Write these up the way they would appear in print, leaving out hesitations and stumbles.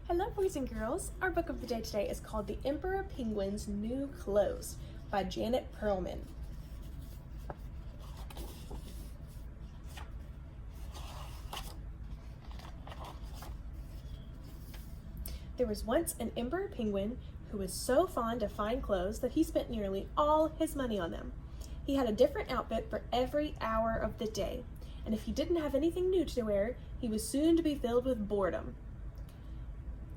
Hello, boys and girls. Our book of the day today is called The Emperor Penguin's New Clothes by Janet Perlman. There was once an emperor penguin who was so fond of fine clothes that he spent nearly all his money on them. He had a different outfit for every hour of the day, and if he didn't have anything new to wear, he was soon to be filled with boredom.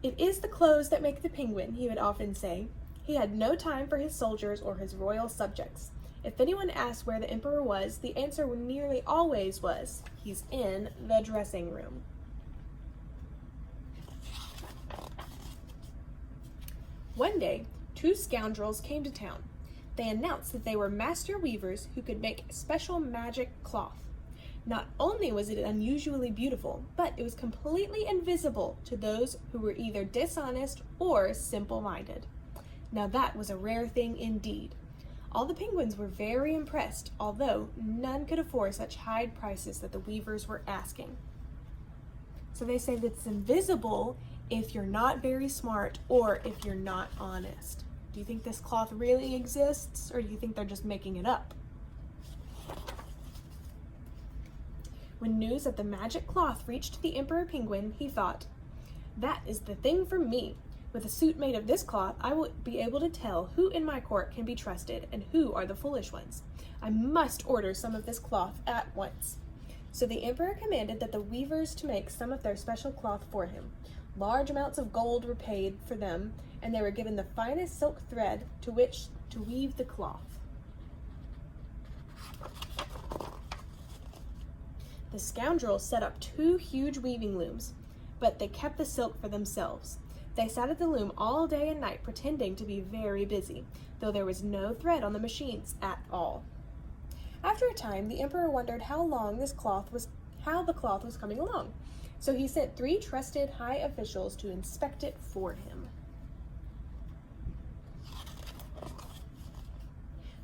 "It is the clothes that make the penguin," he would often say. He had no time for his soldiers or his royal subjects. If anyone asked where the emperor was, the answer nearly always was, "He's in the dressing room." One day, two scoundrels came to town. They announced that they were master weavers who could make special magic cloth. Not only was it unusually beautiful, but it was completely invisible to those who were either dishonest or simple-minded. Now that was a rare thing indeed. All the penguins were very impressed, although none could afford such high prices that the weavers were asking. So they say that it's invisible if you're not very smart or if you're not honest. Do you think this cloth really exists, or do you think they're just making it up? When news of the magic cloth reached the emperor penguin, he thought, "That is the thing for me. With a suit made of this cloth, I will be able to tell who in my court can be trusted and who are the foolish ones. I must order some of this cloth at once." So the emperor commanded that the weavers to make some of their special cloth for him. Large amounts of gold were paid for them, and they were given the finest silk thread to which to weave the cloth. The scoundrels set up two huge weaving looms, but they kept the silk for themselves. They sat at the loom all day and night, pretending to be very busy, though there was no thread on the machines at all. After a time, the emperor wondered how the cloth was coming along, so he sent 3 trusted high officials to inspect it for him.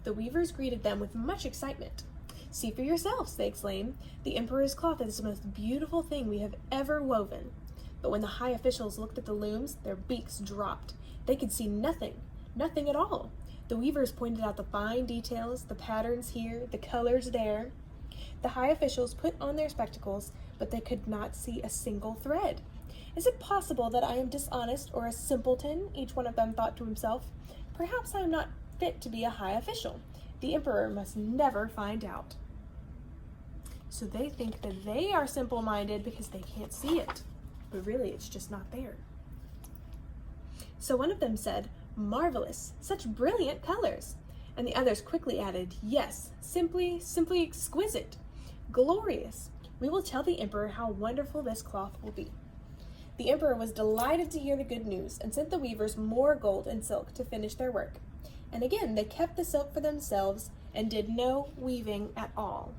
The weavers greeted them with much excitement. "See for yourselves," they exclaimed. "The emperor's cloth is the most beautiful thing we have ever woven." But when the high officials looked at the looms, their beaks dropped. They could see nothing at all. The weavers pointed out the fine details, the patterns here, the colors there. The high officials put on their spectacles, but they could not see a single thread. "Is it possible that I am dishonest or a simpleton?" each one of them thought to himself. "Perhaps I am not fit to be a high official. The emperor must never find out." So they think that they are simple-minded because they can't see it, but really it's just not there. So one of them said, "Marvelous, such brilliant colors." And the others quickly added, "Yes, simply exquisite, glorious. We will tell the emperor how wonderful this cloth will be." The emperor was delighted to hear the good news and sent the weavers more gold and silk to finish their work. And again, they kept the silk for themselves and did no weaving at all.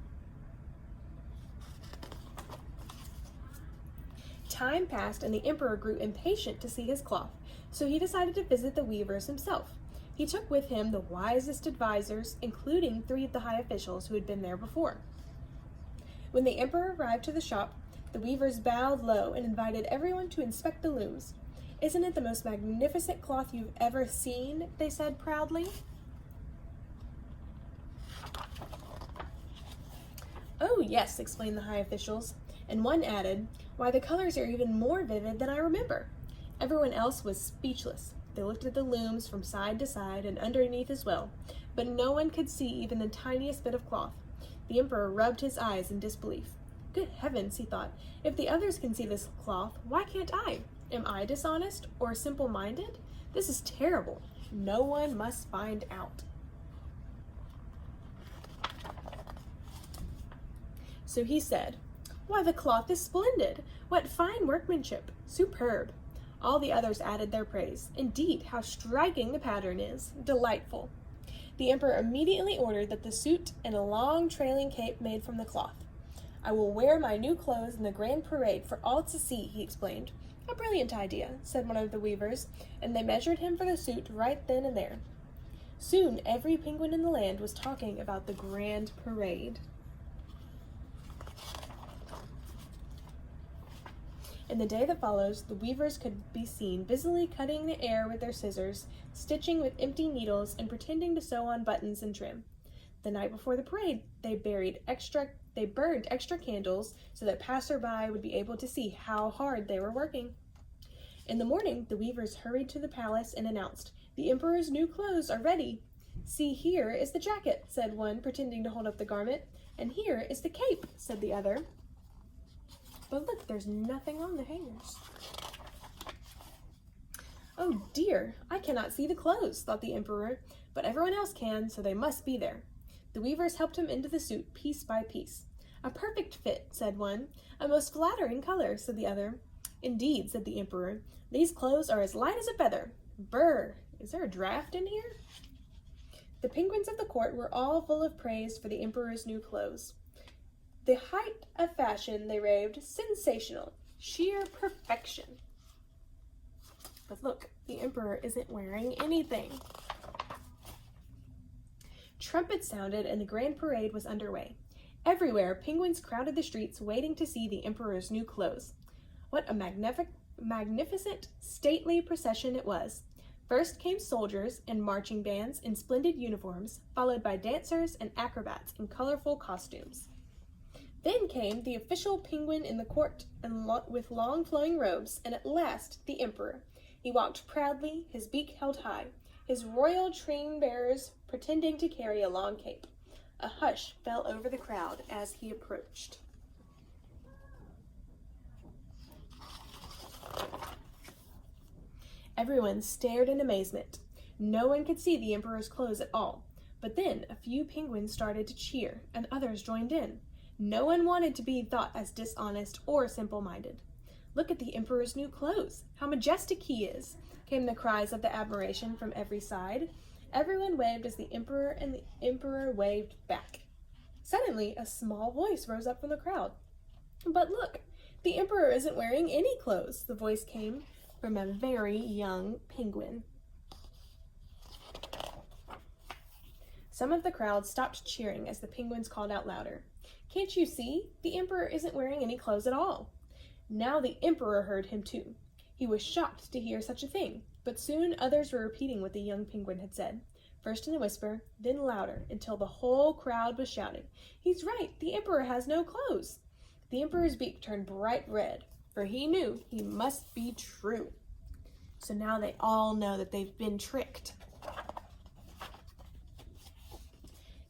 Time passed and the emperor grew impatient to see his cloth, so he decided to visit the weavers himself. He took with him the wisest advisors, including 3 of the high officials who had been there before. When the emperor arrived to the shop, the weavers bowed low and invited everyone to inspect the looms. "Isn't it the most magnificent cloth you've ever seen?" they said proudly. "Oh, yes," explained the high officials, and one added, "Why, the colors are even more vivid than I remember." Everyone else was speechless. They looked at the looms from side to side and underneath as well, but no one could see even the tiniest bit of cloth. The emperor rubbed his eyes in disbelief. "Good heavens," he thought, "if the others can see this cloth, why can't I? Am I dishonest or simple-minded? This is terrible. No one must find out." So he said, "Why, the cloth is splendid! What fine workmanship! Superb!" All the others added their praise. "Indeed, how striking the pattern is! Delightful!" The emperor immediately ordered that the suit and a long trailing cape made from the cloth. "I will wear my new clothes in the grand parade for all to see," he explained. "A brilliant idea," said one of the weavers, and they measured him for the suit right then and there. Soon every penguin in the land was talking about the grand parade. In the day that follows, the weavers could be seen busily cutting the air with their scissors, stitching with empty needles, and pretending to sew on buttons and trim. The night before the parade, they burned extra candles so that passerby would be able to see how hard they were working. In the morning, the weavers hurried to the palace and announced, "The emperor's new clothes are ready." "See, here is the jacket," said one, pretending to hold up the garment. "And here is the cape," said the other. But look, there's nothing on the hangers. "Oh dear, I cannot see the clothes," thought the emperor, "but everyone else can, so they must be there." The weavers helped him into the suit piece by piece. "A perfect fit," said one. "A most flattering color," said the other. "Indeed," said the emperor, "these clothes are as light as a feather. Brr, is there a draft in here?" The penguins of the court were all full of praise for the emperor's new clothes. The height of fashion, they raved. Sensational. Sheer perfection. But look, the emperor isn't wearing anything. Trumpets sounded and the grand parade was underway. Everywhere, penguins crowded the streets waiting to see the emperor's new clothes. What a magnificent, stately procession it was. First came soldiers and marching bands in splendid uniforms, followed by dancers and acrobats in colorful costumes. Then came the official penguin in the court with long flowing robes, and at last the emperor. He walked proudly, his beak held high, his royal train bearers pretending to carry a long cape. A hush fell over the crowd as he approached. Everyone stared in amazement. No one could see the emperor's clothes at all. But then a few penguins started to cheer, and others joined in. No one wanted to be thought as dishonest or simple-minded. "Look at the emperor's new clothes! How majestic he is!" came the cries of admiration from every side. Everyone waved as the emperor waved back. Suddenly, a small voice rose up from the crowd. "But look, the emperor isn't wearing any clothes," the voice came from a very young penguin. Some of the crowd stopped cheering as the penguins called out louder, "Can't you see? The emperor isn't wearing any clothes at all." Now the emperor heard him too. He was shocked to hear such a thing, but soon others were repeating what the young penguin had said, first in a whisper, then louder, until the whole crowd was shouting, "He's right, the emperor has no clothes." The emperor's beak turned bright red, for he knew he must be true. So now they all know that they've been tricked.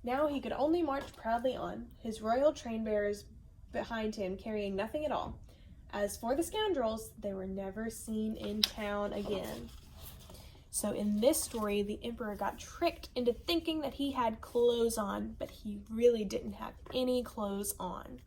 Now he could only march proudly on, his royal train bearers behind him carrying nothing at all. As for the scoundrels, they were never seen in town again. So in this story, the emperor got tricked into thinking that he had clothes on, but he really didn't have any clothes on.